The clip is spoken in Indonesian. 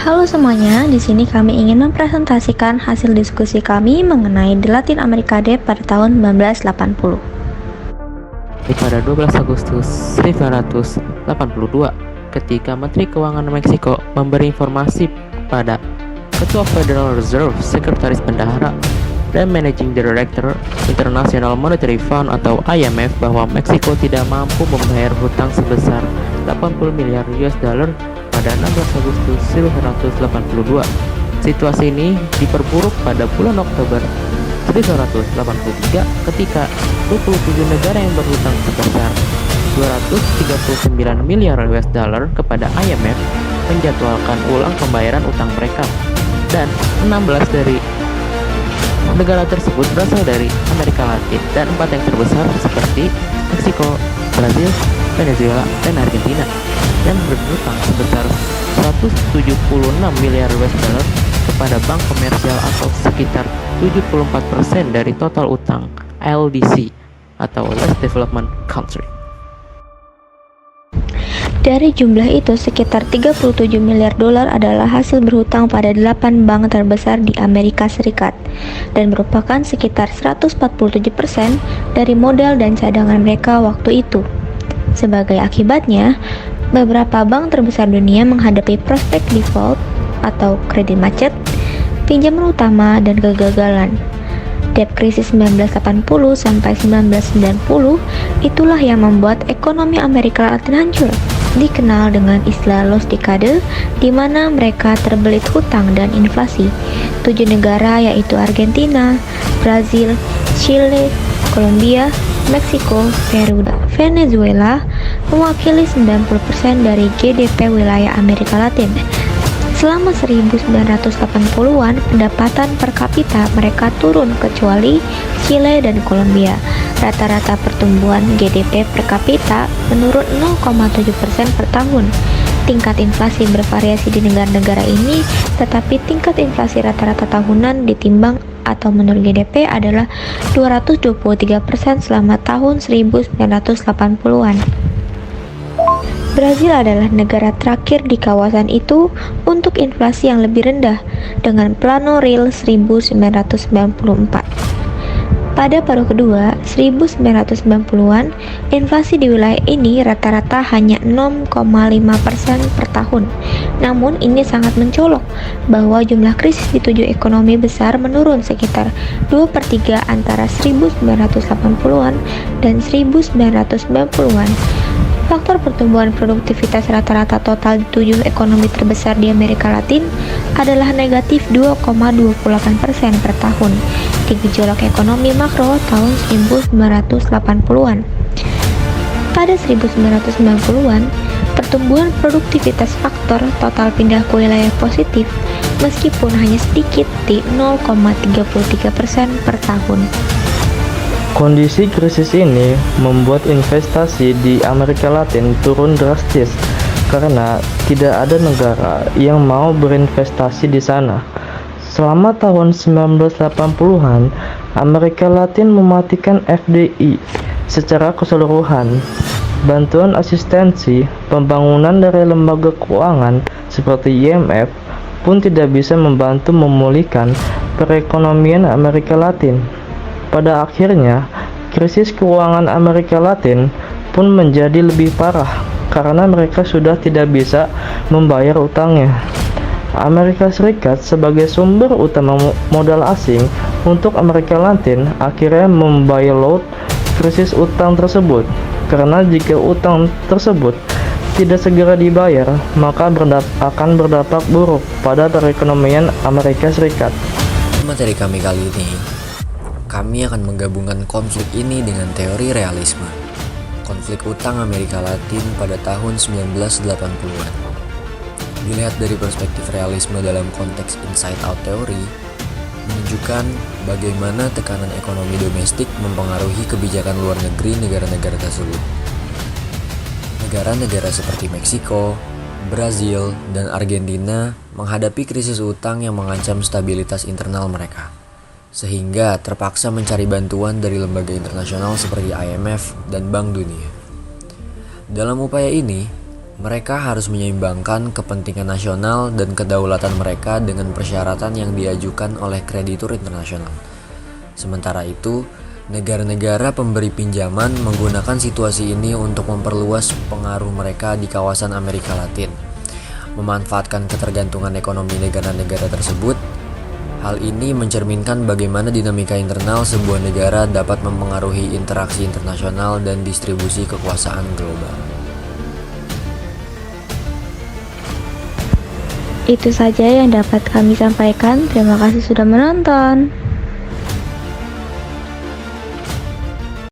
Halo semuanya, di sini kami ingin mempresentasikan hasil diskusi kami mengenai The Latin America Debt pada tahun 1980. Pada 12 Agustus 1982, ketika Menteri Keuangan Meksiko memberi informasi kepada Ketua Federal Reserve, Sekretaris Bendahara, dan Managing Director International Monetary Fund atau IMF bahwa Meksiko tidak mampu membayar hutang sebesar 80 miliar US dollar pada 16 Agustus 1982. Situasi ini diperburuk pada bulan Oktober 1983 ketika 27 negara yang berhutang sebesar 239 miliar US dollar kepada IMF menjadwalkan ulang pembayaran utang mereka, dan 16 dari negara tersebut berasal dari Amerika Latin dan 4 yang terbesar seperti Meksiko, Brazil, Venezuela, dan Argentina yang berhutang sebesar 176 miliar US dollar kepada bank komersial atau sekitar 74% dari total utang LDC atau Less Development Country. Dari jumlah itu, sekitar 37 miliar dolar adalah hasil berhutang pada 8 bank terbesar di Amerika Serikat dan merupakan sekitar 147% dari modal dan cadangan mereka waktu itu. Sebagai akibatnya, beberapa bank terbesar dunia menghadapi prospek default atau kredit macet, pinjaman utama, dan kegagalan. Debt krisis 1980 sampai 1990 itulah yang membuat ekonomi Amerika Latin hancur, dikenal dengan istilah Los Decade, di mana mereka terbelit hutang dan inflasi. 7 negara yaitu Argentina, Brazil, Chile, Kolombia, Meksiko, Peru, dan Venezuela mewakili 90% dari GDP wilayah Amerika Latin. Selama 1980-an, pendapatan per kapita mereka turun kecuali Chile dan Kolombia. Rata-rata pertumbuhan GDP per kapita menurun 0,7% per tahun. Tingkat inflasi bervariasi di negara-negara ini, tetapi tingkat inflasi rata-rata tahunan ditimbang atau menurut GDP adalah 223% selama tahun 1980-an. Brazil adalah negara terakhir di kawasan itu untuk inflasi yang lebih rendah dengan Plano Real 1994. Pada paruh kedua 1990-an, inflasi di wilayah ini rata-rata hanya 0,5% per tahun. Namun ini sangat mencolok bahwa jumlah krisis di 7 ekonomi besar menurun sekitar 2/3 antara 1980-an dan 1990-an. Faktor pertumbuhan produktivitas rata-rata total di 7 ekonomi terbesar di Amerika Latin adalah negatif 2,28% per tahun di gejolak ekonomi makro tahun 1980-an. Pada 1990-an, pertumbuhan produktivitas faktor total pindah ke wilayah positif meskipun hanya sedikit di 0,33% per tahun. Kondisi krisis ini membuat investasi di Amerika Latin turun drastis karena tidak ada negara yang mau berinvestasi di sana. Selama tahun 1980-an, Amerika Latin mematikan FDI secara keseluruhan. Bantuan asistensi pembangunan dari lembaga keuangan seperti IMF pun tidak bisa membantu memulihkan perekonomian Amerika Latin. Pada akhirnya, krisis keuangan Amerika Latin pun menjadi lebih parah karena mereka sudah tidak bisa membayar utangnya. Amerika Serikat sebagai sumber utama modal asing untuk Amerika Latin akhirnya membailout krisis utang tersebut, karena jika utang tersebut tidak segera dibayar, maka akan berdampak buruk pada perekonomian Amerika Serikat. Materi kami kali ini, kami akan menggabungkan konflik ini dengan teori realisme, konflik utang Amerika Latin pada tahun 1980-an. Dilihat dari perspektif realisme dalam konteks inside-out teori, menunjukkan bagaimana tekanan ekonomi domestik mempengaruhi kebijakan luar negeri negara-negara tersebut. Negara-negara seperti Meksiko, Brazil, dan Argentina menghadapi krisis utang yang mengancam stabilitas internal mereka, sehingga terpaksa mencari bantuan dari lembaga internasional seperti IMF dan Bank Dunia. Dalam upaya ini, Mereka harus menyeimbangkan kepentingan nasional dan kedaulatan mereka dengan persyaratan yang diajukan oleh kreditur internasional. Sementara itu, negara-negara pemberi pinjaman menggunakan situasi ini untuk memperluas pengaruh mereka di kawasan Amerika Latin, memanfaatkan ketergantungan ekonomi negara-negara tersebut. Hal ini mencerminkan bagaimana dinamika internal sebuah negara dapat mempengaruhi interaksi internasional dan distribusi kekuasaan global. Itu saja yang dapat kami sampaikan. Terima kasih sudah menonton.